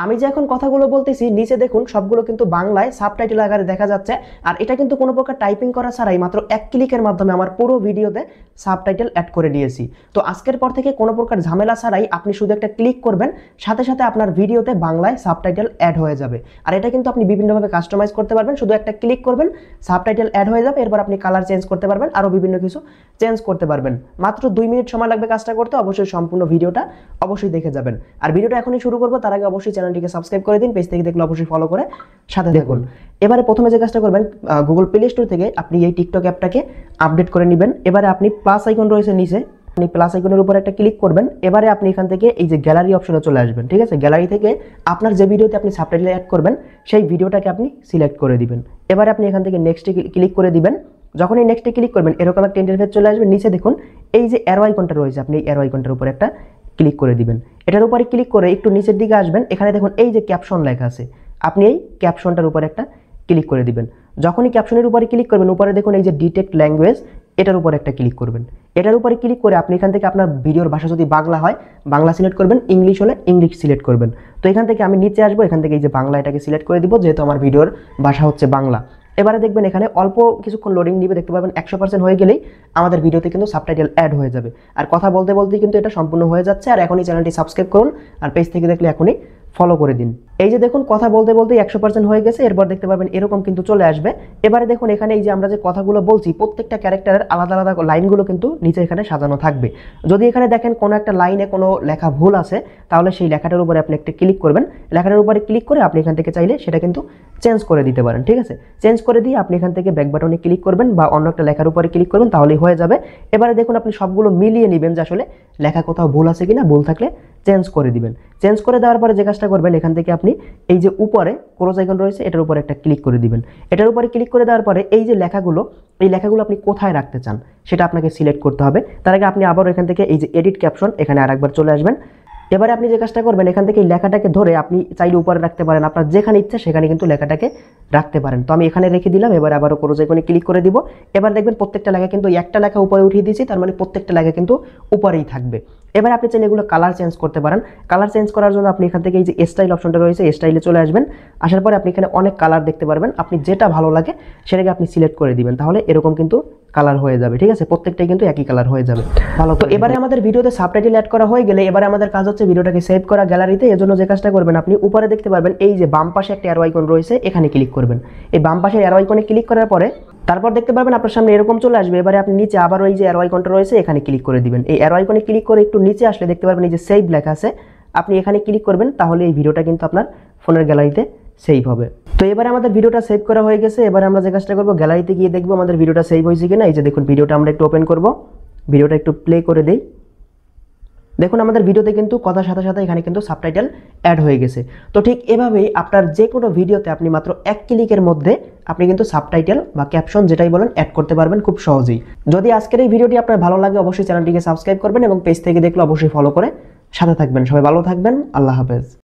আমি যে এখন কথাগুলো বলতেছি নিচে দেখুন সবগুলো কিন্তু বাংলায় সাবটাইটেল আকারে দেখা যাচ্ছে। আর এটা কিন্তু কোনো প্রকার টাইপিং করা ছাড়াই মাত্র এক ক্লিকের মাধ্যমে আমার পুরো ভিডিওতে সাবটাইটেল অ্যাড করে দিয়েছি। তো আজকের পর থেকে কোনো প্রকার ঝামেলা ছাড়াই আপনি শুধু একটা ক্লিক করবেন, সাথে সাথে আপনার ভিডিওতে বাংলায় সাবটাইটেল অ্যাড হয়ে যাবে। আর এটা কিন্তু আপনি বিভিন্নভাবে কাস্টমাইজ করতে পারবেন, শুধু একটা ক্লিক করবেন সাবটাইটেল অ্যাড হয়ে যাবে। এরপর আপনি কালার চেঞ্জ করতে পারবেন, আরও বিভিন্ন কিছু চেঞ্জ করতে পারবেন। মাত্র 2 মিনিট সময় লাগবে কাজটা করতে। অবশ্যই সম্পূর্ণ ভিডিওটা অবশ্যই দেখে যাবেন। আর ভিডিওটা এখনই শুরু করবো, তার আগে অবশ্যই চ্যানেলটিকে সাবস্ক্রাইব করে দিন, পেজ থেকে দেখলে অবশ্যই ফলো করে সাথে দেখুন। এবারে প্রথমে যে কাজটা করবেন, গুগল প্লে স্টোর থেকে আপনি এই টিকটক অ্যাপটাকে আপডেট করে নেবেন। এবারে আপনি প্লাস আইকন রয়েছে নিচে, আপনি প্লাস আইকনের উপর একটা ক্লিক করবেন। এবারে আপনি এখান থেকে এই যে গ্যালারি অপশনে চলে আসবেন, ঠিক আছে। গ্যালারি থেকে আপনার যে ভিডিওতে আপনি সাবটাইটেল অ্যাড করবেন সেই ভিডিওটাকে আপনি সিলেক্ট করে দিবেন। এবারে আপনি এখান থেকে নেক্সটে ক্লিক করে দিবেন। যখন এই নেক্সটে ক্লিক করবেন এরকম একটা ইন্টারফেস চলে আসবে। নিচে দেখুন এই যে অ্যারো আইকনটা রয়েছে, আপনি এই অ্যারো আইকনটার উপর একটা ক্লিক করে দিবেন। এটার উপরে ক্লিক করে একটু নিচের দিকে আসবেন, এখানে দেখুন এই যে ক্যাপশন লেখা আছে, আপনি এই ক্যাপশনটার উপর একটা ক্লিক করে দিবেন। যখনই ক্যাপশনের উপরে ক্লিক করবেন উপরে দেখুন এই যে ডিটেক্ট ল্যাঙ্গুয়েজ, এটার উপর একটা ক্লিক করবেন। এটার উপরে ক্লিক করে আপনি এখান থেকে আপনার ভিডিওর ভাষা যদি বাংলা হয় বাংলা সিলেক্ট করবেন, ইংলিশ হলে ইংলিশ সিলেক্ট করবেন। তো এখান থেকে আমি নিচে আসবো, এখান থেকে এই যে বাংলা এটাকে সিলেক্ট করে দিব, যেহেতু আমার ভিডিওর ভাষা হচ্ছে বাংলা। এবারে দেখবেন এখানে অল্প কিছুক্ষণ লোডিং নিবে, দেখতে পাবেন 100% হয়ে গেলেই আমাদের ভিডিওতে কিন্তু সাবটাইটেল অ্যাড হয়ে যাবে। আর কথা বলতে বলতে কিন্তু এটা সম্পূর্ণ হয়ে যাচ্ছে। আর এখনই চ্যানেলটি সাবস্ক্রাইব করুন, আর পেজ থেকে দেখলে এখনই ফলো করে দিন। এই যে দেখুন কথা বলতে বলতে 100% হয়ে গেছে। এরপর দেখতে পাবেন এরকম কিন্তু চলে আসবে। এবারে দেখুন এখানে এই যে আমরা যে কথাগুলো বলছি প্রত্যেকটা ক্যারেক্টারের আলাদা আলাদা লাইনগুলো কিন্তু নিচে এখানে সাজানো থাকবে। যদি এখানে দেখেন কোনো একটা লাইনে কোনো লেখা ভুল আছে, তাহলে সেই লেখাটার উপরে আপনি একটা ক্লিক করবেন। লেখাটার উপরে ক্লিক করে আপনি এখান থেকে চাইলে সেটা কিন্তু চেঞ্জ করে দিতে পারেন, ঠিক আছে। চেঞ্জ করে দিয়ে আপনি এখান থেকে ব্যাক বাটনে ক্লিক করবেন বা অন্য একটা লেখার উপরে ক্লিক করবেন, তাহলেই হয়ে যাবে। এবারে দেখুন আপনি সবগুলো মিলিয়ে নেবেন যে আসলে লেখা কোথাও ভুল আছে কিনা, ভুল থাকলে চেঞ্জ করে দিবেন। চেঞ্জ করে দেওয়ার পরে যে কাজটা করবেন, এখান থেকে আপনি এই যে উপরে ক্রস আইকন রয়েছে এটার উপরে একটা ক্লিক করে দিবেন। এটার উপরে ক্লিক করে দেওয়ার পরে এই যে লেখাগুলো, এই লেখাগুলো আপনি কোথায় রাখতে চান সেটা আপনাকে সিলেক্ট করতে হবে। তার আগে আপনি আবার এখান থেকে এই যে এডিট ক্যাপশন, এখানে আরেকবার চলে আসবেন। এবারে আপনি যে কাজটা করবেন, এখান থেকে এই লেখাটাকে ধরে আপনি চাইলে উপরে রাখতে পারেন, আপনার যেখানে ইচ্ছা সেখানে কিন্তু লেখাটাকে রাখতে পারেন। তো আমি এখানে রেখে দিলাম। এবার আবারও ক্রস আইকনে ক্লিক করে দিব। এবার দেখবেন প্রত্যেকটা লেখা কিন্তু একটা লেখা উপরে উঠিয়ে দিয়েছি, তার মানে প্রত্যেকটা লেখা কিন্তু উপরেই থাকবে। এবার আপনি চাইলে এগুলো কালার চেঞ্জ করতে পারেন। কালার চেঞ্জ করার জন্য আপনি এখান থেকে এই যে স্টাইল অপশনটা রয়েছে, স্টাইলে চলে আসবেন। আসার পরে আপনি এখানে অনেক কালার দেখতে পারবেন, আপনি যেটা ভালো লাগে সেটাকে আপনি সিলেক্ট করে দিবেন, তাহলে এরকম কিন্তু কালার হয়ে যাবে, ঠিক আছে। প্রত্যেকটাই কিন্তু একই কালার হয়ে যাবে। ভালো, তো এবারে আমাদের ভিডিওতে সাবটাইটেল অ্যাড করা হয়ে গেলে এবারে আমাদের কাজ হচ্ছে ভিডিওটাকে সেভ করা গ্যালারিতে। এজন্য যে কাজটা করবেন, আপনি উপরে দেখতে পারবেন এই যে বাম পাশে একটা অ্যারো আইকন রয়েছে, এখানে ক্লিক করবেন। এই বাম পাশের অ্যারো আইকনে ক্লিক করার পরে তারপর দেখতে পারবেন আপনার সামনে এরকম চলে আসবে। এবারে আপনি নিচে আবার ওই যে অ্যারো আইকনটা রয়েছে এখানে ক্লিক করে দিবেন। এই অ্যারো আইকনে ক্লিক করে একটু নিচে আসলে দেখতে পারবেন এই যে সেভ লেখা আছে, আপনি এখানে ক্লিক করবেন, তাহলে এই ভিডিওটা কিন্তু আপনার ফোনের গ্যালারিতে সেভ হবে। তো এবারে আমাদের ভিডিওটা সেভ করা হয়ে গেছে। এবারে আমরা যে কাজটা করবো, গ্যালারিতে গিয়ে দেখবো আমাদের ভিডিওটা সেভ হয়েছে কিনা। এই যে দেখুন ভিডিওটা আমরা একটু ওপেন করব, ভিডিওটা একটু প্লে করে দেই। দেখুন আমাদের ভিডিওতে কিন্তু কথার সাথে সাথে এখানে কিন্তু সাবটাইটেল অ্যাড হয়ে গেছে। তো ঠিক এভাবেই আপনার যে কোনো ভিডিওতে আপনি মাত্র এক ক্লিকের মধ্যে আপনি কিন্তু সাবটাইটেল বা ক্যাপশন যেটাই বলেন অ্যাড করতে পারবেন খুব সহজেই। যদি আজকের এই ভিডিওটি আপনার ভালো লাগে অবশ্যই চ্যানেলটিকে সাবস্ক্রাইব করবেন এবং পেজ থেকে দেখলে অবশ্যই ফলো করে সাথে থাকবেন। সবাই ভালো থাকবেন, আল্লাহ হাফেজ।